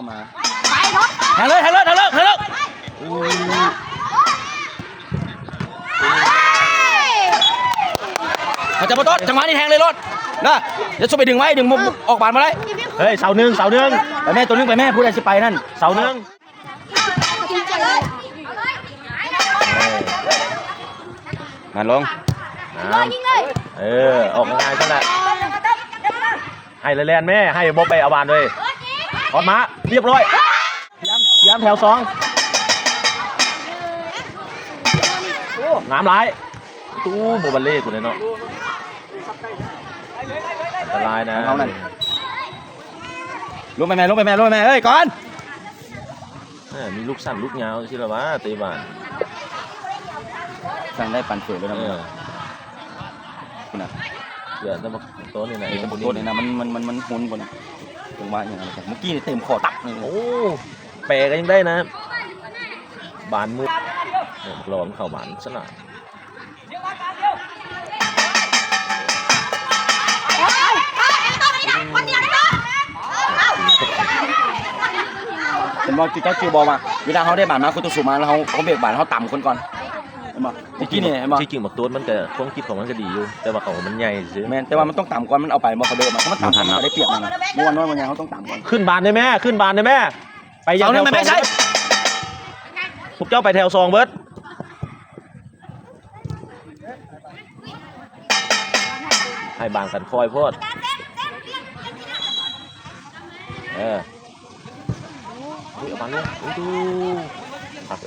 มาแทงเลยเขาจะมาต้นจังหวะนี้แทงเลยรถนะเดี๋ยวช่วยไปดึงไว้ดึงมุมออกบานมาเลยเฮ้ยเสาหนึ่งไปแม่ตัวนึงไปแม่ผู้ใดจะไปนั่นเสาหนึ่งงานลงออกง่ายๆซะแหละให้เลยแลนแม่ให้บอไปเอาบานเลยถอดม้าเรียบร้อยย้ำแถวสองน้ำไหลตู้โบบัลเล่กูเลยเนาะอันตรายนะลงไปแม่เฮ้ยก่อนมีลูกสั้นลูกยาวใช่หรอวะเตะบานสั่งได้ปั่นเฟื่อยเลยนะคุณนะเดี๋ยวจะมาโต๊ะนี่ไหนโต๊ะนี่นะมันหุ่นบนจังหวะอย่างไรเมื่อกี้นี่เต็มคอตักเลยโอ้แปรก็ยังได้นะบานมืดหลอมเข่าบานสนามเป็นบอลจุดเจ้าจิวบอลมาเวลาเขาได้บาดมาคุณตัวสูงมาแล้วเขาเบรกบาดเขาต่ำคนก่อนเห็นบ่เมื่อกี้นี่เห็นบ่ที่จริงบักตัวมันก็ความคิดของมันก็ดีอยู่แต่ว่าเขามันใหญ่ซื้อแม่แต่ว่ามันต้องต่ำก่อนมันเอาไปมาเขาเดิมมันต่ำเขาได้เปรียบมันเมื่อวันน้อยวันใหญ่เขาต้องต่ำก่อนขึ้นบานได้แม่ไปยังแถวสองพวกเจ้าไปแถวซองเบิร์ดให้บางกันคอยพอดเอาบานลูกดูผัก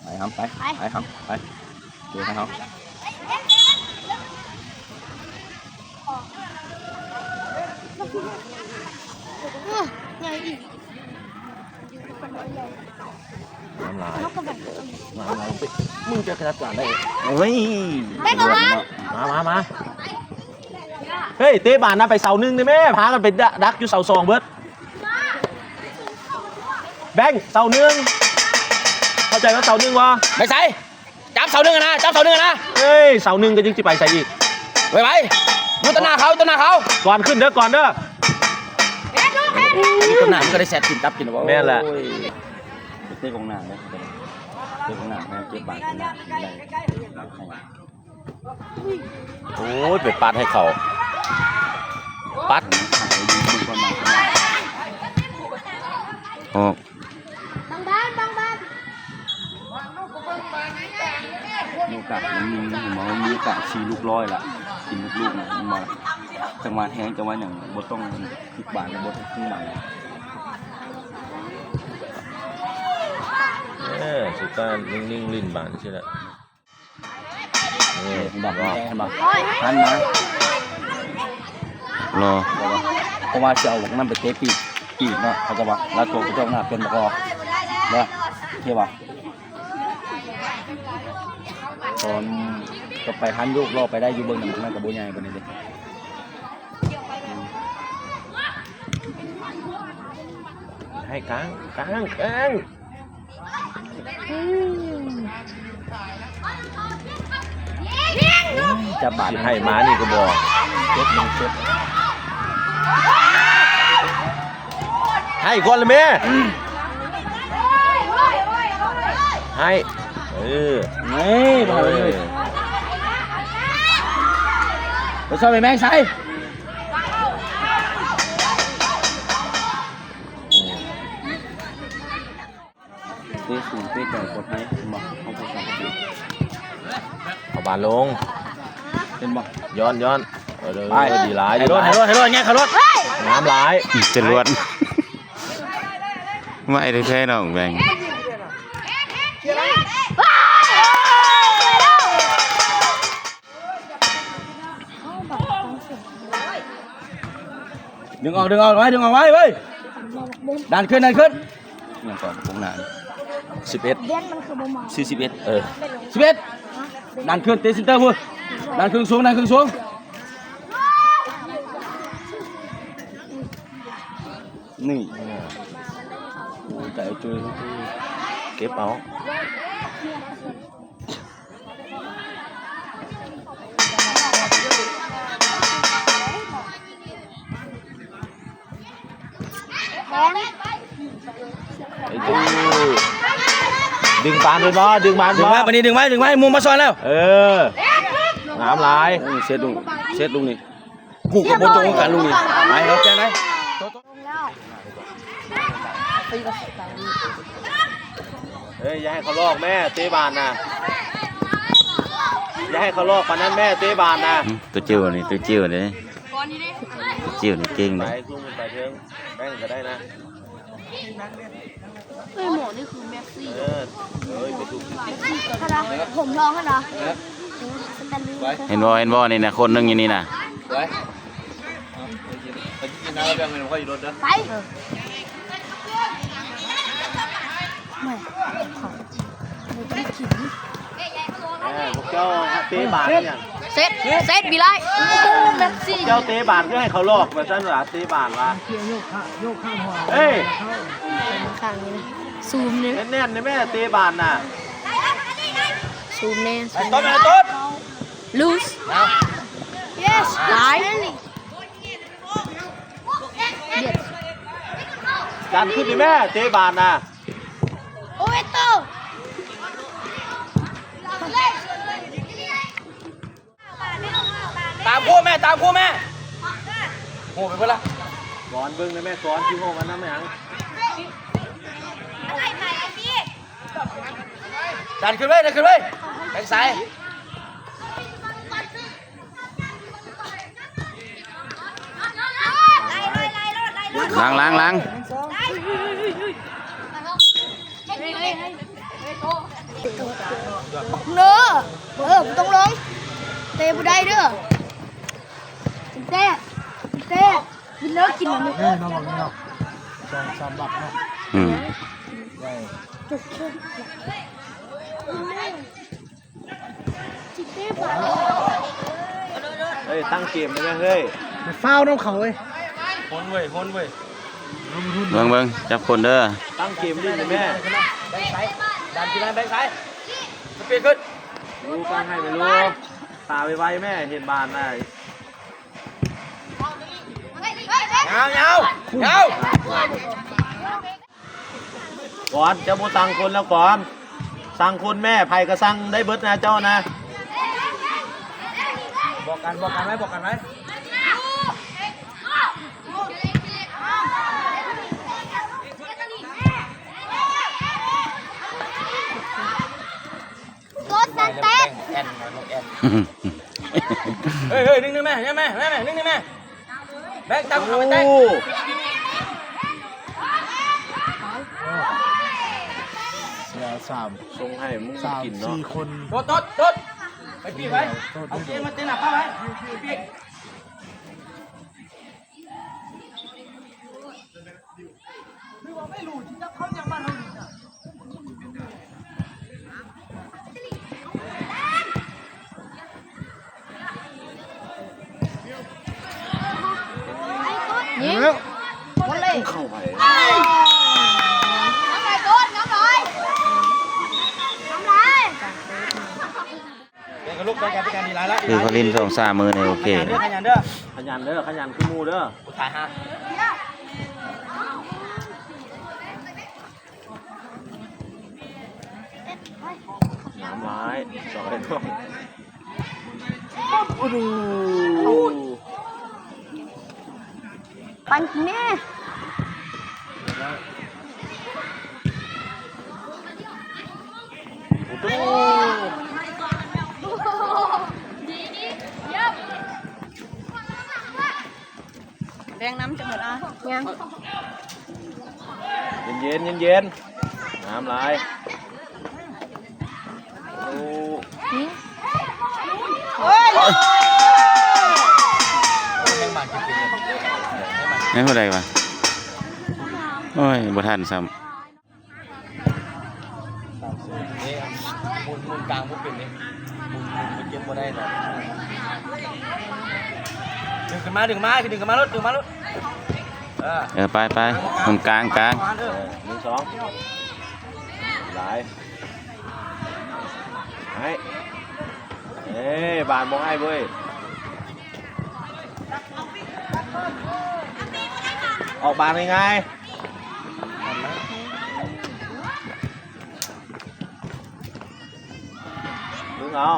ไปครับไปดูให้เขาน้ำลายมึงจะขนาดกว่าได้โอ้ยมาเฮ้ยเตะบานนะไปเสาหนึ่งได้ไหมพากันไปดักอยู่เสาสองเบิร์ดแบงเสาหนึ่งเข้าใจว่าเสาหนึ่งวะไม่ใช่จับเสาหนึ่งนะเฮ้ยเสาหนึ่งก็ยังจะไปใส่อีกไปดูต้นหน้าเขาก่อนขึ้นเด้อต้นหน้ามันก็ได้แซดกินตับกินว่าแม่แหละเต้ของหน้าเลยเต้ของหน้าเก็บบาดหน้าได้โอ้ยไปปัดให้เขาปัดโอ้มีโอกาสมันมีโอกาสชีลูกร้อยละกินลูกๆมันมาจังหวะแทงจังหวะอย่างบดต้องพลิกบาทบดขึ้นมาสุดการนิ่งๆลิ้นบานใช่ไหมบอกทันมารอเพราะว่าจะเอาพวกนั้นไปเตะปีกเนาะเขาจะบอกแล้วตัวเจ้าหน้าเป็นบอกเนี่ยเที่ยวตอนก็ไปทันลูกรอไปได้อยู่เบื้องหนึ่งนั่นกับโบยายบนนี้เลยให้กลางจะบาดให้ม้านี่ก็บอกเจ็บให้ก่อนเลยแม่ให้นี่มาเลยไปชอบไปแม่งใส่เตะสูงเตะไก่กดให้บอกเขาไปสั่งเอาบานลงเป็นบอกย้อนไปดีหลายให้รถเงี้ยขับรถน้ำหลายจะล้วนไม่ได้แท้น้องแบงดึงออกไว้เว้ยดันขึ้นอย่างก่อนผมนาน11 11ดันขึ้นเตะซินเตอร์พูดดันขึ้นสูงนี่ใจจุยเก็บเอาแ ดึงปานด้วยบ่ดึงปาน ดึงไว้ปนี้ดึงไว้มุมมาซ้อนแล้ว น้ำลาย เซตลุงนี่กูกับบนตรงกันลุงนี่ไปเราแจ้งได้ เฮ้ยอย่าให้เขาลอกแม่เตะบานนะอย่าให้เขาลอกปานนั้นแม่เตะบานนะ ตัวจิ้วนี่ตัวจิ้วเลยจิ้วนี่เก่ง ไป เลย ซุ่มไปเชิงแม่งก็ได้นะ เฮ้ยหมอนี่คือแม็กซี่ ไปซุ่ม ผมลองให้นะสแตนลีย์ เห็นบ่นี่นะคนนึงอยู่นี่นะ ไปกินน้ำแล้วแบ่งเงินเขาอยู่รถเด้อ ไปพวกเจ้าเตะบานเนี่ย เซตบีไลแม็กซี่ เจ้าเตะบานก็ให้เขาลอกมาสั้นหรอเตะบานวะเฮ้ย ข้างนี้นะซูมเนี่ย แน่นๆนะแม่เตะบานน่ะ ซูมเนี่ย ต้นมาต้น loose yes ตาย ดันขึ้นดิแม่เตะบานน่ะ โอเวโต ตามคู่แม่โหไปเพื่อนละ สอนเบิ้งนะแม่สอนที่โง่กันนะแม่ยัง ดันขึ้นไว้แบงซ้าย ล้าง เนอะต้องลงเตะบุได้เด้อเตะกินเนื้อกินหมู อืม เฮ้ยตั้งเกมนะแม่เฮ้ย คนเว้ย เบิ่งจับคนเด้อ ตั้งเกมดินะแม่ แบงซ้ายดันขึ้นแบงซ้ายสปีดขึ้น รู้การให้ไม่รู้ตาไวๆแม่เห็นบานน่ะ ยาว ก่อนเจ้าโมตังคนแล้วก่อนสั่งคนแม่ไผ่ก็สั่งได้เบิดนะเจ้านะ บอกกันไหม รถนั่นเตะ เฮ้ยนึงแม่นึงแม่แบงตามเขาไปเต้น ส่งให้มึงกินเนาะ ต้นไปปีกไว้เอาเกมมาเต้นหนักเข้าไว้ปีก ยิงวันเลย เข้าไป น้ำลายต้นน้ำลาย เดี๋ยวก็ลุกไปการดีไรแล้ว คือเขาลิ้น2-3มือเนี่ยโอเค ขยันเด้อ ขยันเด้อขยันขึ้นมูเด้อ ถ่ายฮะ น้ำร้ายสอนด้วย ปันแม่ แดงน้ำจะหมดอ่ะ ยัง เย็นน้ำร้ายโอ้ งั้นเท่าไหร่วะโอ้ยบ่ทันซ้ำ นี่มุนกลางพวกเป็นนี่มุนเก็บมาได้นะดึงขึ้นมารถไปตรงกลาง 1-2หลายบานมองไอ้เว้ยออกบานยังไง เอา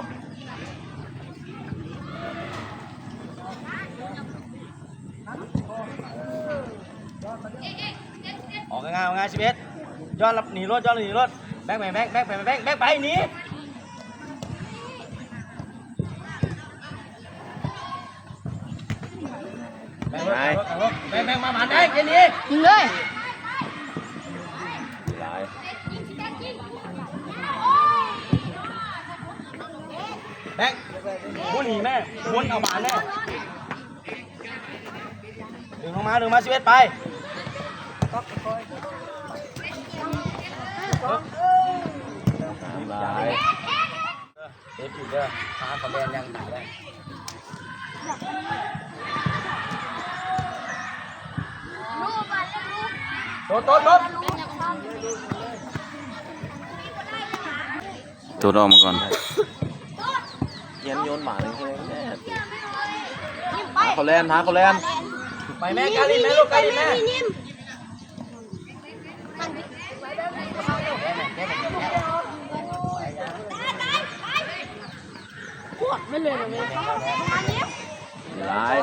ออกง่ายๆง่าย11ยอดรับหนีรถยอดหนีรถแบกไปแบกแบกไปแบกแบกไปหนีแบกแบกมาหมันได้เย็นนี้ ยิงเลย หลาย แบกม้วนหนีแม่ม้วนเอาหมันแน่ดึงลงมา11ไปหลาย เด็ดอยู่เด้อหาคะแนนยังได้โต๊ะ ตัวออกมาก่อน เยียนโยนหมาเลยแน่หาเขาแลนด์ ไปแม่กาลินแม่ลูกกาลินแม่ หลาย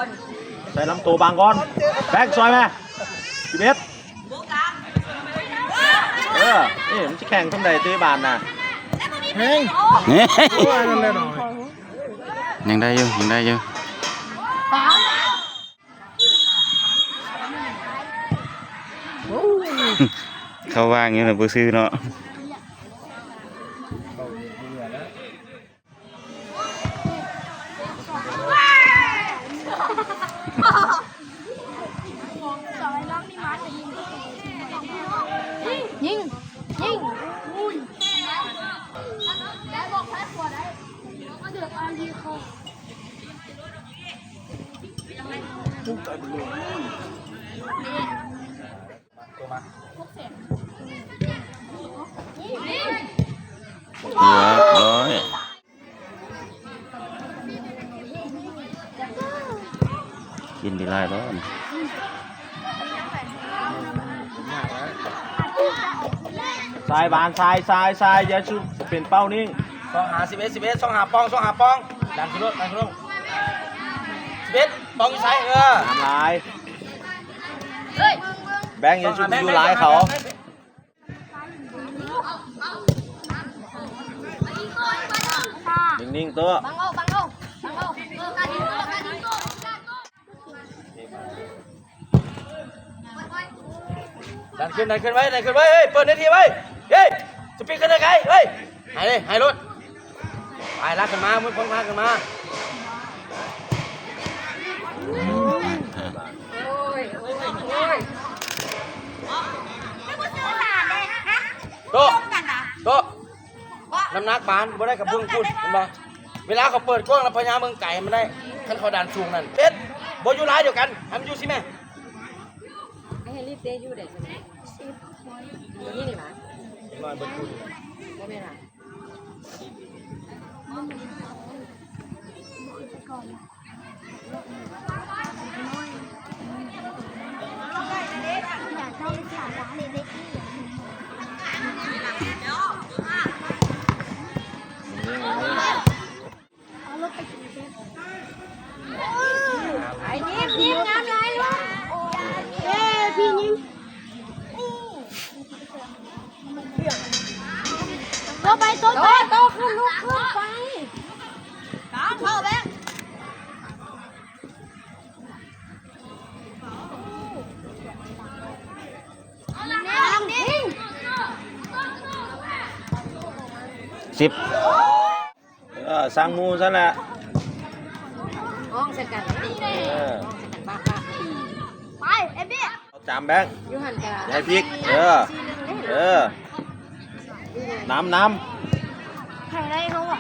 ใส่ลำตัวบางก่อนแบกซอยไหม11นี่มันจะแข่งทำไดตีบานน่ะ เฮ้ยยังได้อยู่เขาว่างอย่างนี้นะบ่ซื้อเนาะ ยิงร้อยกินดีไรแล้ว ทรายบานทรายอย่าชุบเป็นเป้านิ่ง 11ช่องหาปองดันขึ้นรถ11ปองอยู่ซ้ายตามลายแบงค์อย่าชุบอยู่ลายเขานิ่งๆตัว บังเอาการยิงโก้ ดันขึ้นไว้เฮ้ยเปิดนาทีไว้เฮ้ยสปีดขึ้นได้ไงเฮ้ยหายรถไปลากขึ้นมามือพงพาขึ้นมาโต๊ะน้ำหนักบานบ่ได้กับเบื้องพูดเห็นบ่เวลาเขาเปิดกล้องแล้วพญาเมืองไก่มันได้ขั้นเขาดันสูงนั่นเป็ดบ่อยู่ร้ายเดียวกันทำอยู่สิแม่ ไอ้เฮลิเตอยู่ได้ใช่ไหมนี่นี่มา น้อยบ่พูด บ่แม่นล่ะ ไอ้ยิงงามไรลูกพี่ยิงโตไปโตขึ้นลูกขึ้นไปเข้าแบงยิง 10 สร้างมูซะแหละ ห้องสกัดบ้า ไปเอ็มบี้ จามแบงค์ อยู่หันกะ อย่าให้พลิกน้ำ ใครได้เขาอ่ะ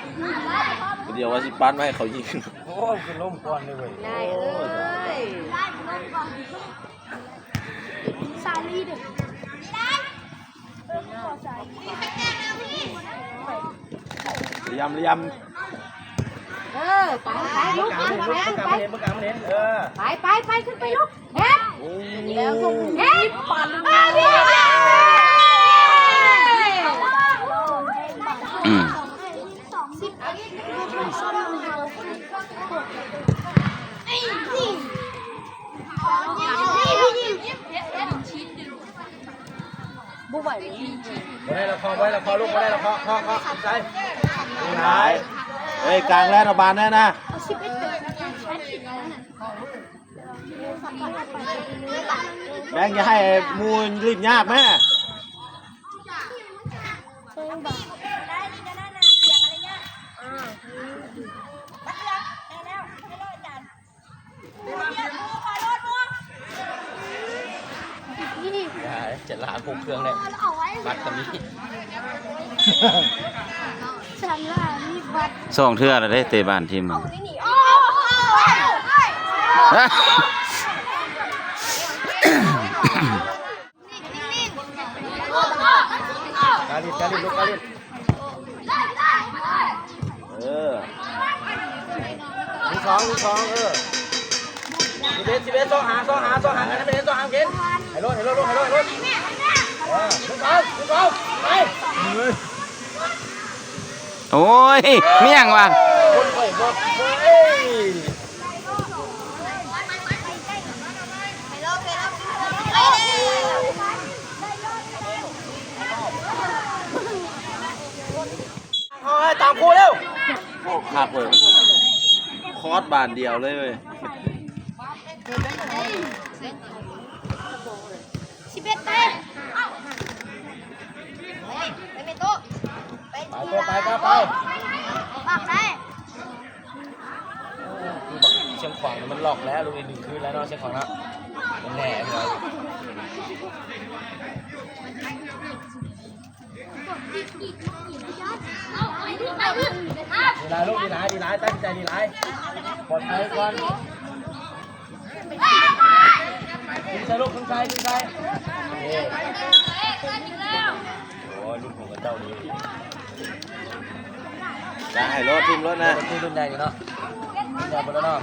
เดี๋ยวว่าสิปั้นไม่ให้เขายิง โอ้ยคือล้มก่อนเลยเว้ย ได้เอ้ย ซาลีดึกได้เรียม ไปลูกไป มันเห็นไปขึ้นไปลูกเฮ็ดแล้วส่งเฮ็ดปั่น อืม 10 บ่ได้ละครบ่ได้ละครลูกบ่ได้ละครคอใส่ ไหนเฮ้ยกลางแลนเอาบานแน่นะ เอาชิปไปเตะ แบงค์จะให้มูลรีบยากแม่ นี่ จะลาพวกเครื่องเลย เอาไว้ บัตรก็มี ฉันว่ามีบัตร สองเทื่อแล้วได้เตะบ้านทีมมัน โอ้ กาลิดลูกกาลิด เออ ลูกสอง11ต้องหากันไม่ได้ต้องหากินให้รถลูกลูกสองไป โอ้ยเมี่ยงว่ะ คนไปบอกเอ้ยตามครูเร็ว โอ้คักเลยคอร์สบานเดียวเลยเว้ย ชิปเตะไปเมโต้ไป ไป บักได้ เชียงขวางมันหลอกแล้วลุงดึงคืนแล้วเนาะเชียงขวางนะมันแหน่เลยดีหลายลูกดีหลายตั้งใจดีหลายปลอดภัยก่อนขึ้นใจลูกขึ้นใจโอ้ยลูกของเจ้าดี ได้ให้รถทีมรถนะ ที่รุ่นใหญ่อยู่เนาะรุ่นใหญ่หมดแล้วเนาะ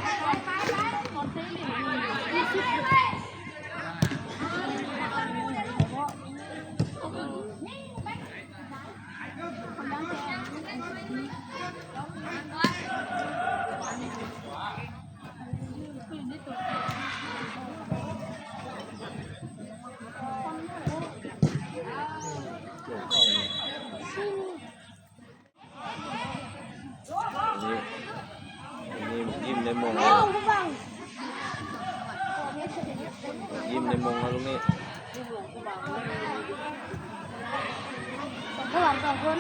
นี่ยิ้มในมง โอ้ผู้ฟัง ยิ้มในมงนะลุงนี่ ระหว่างสองคน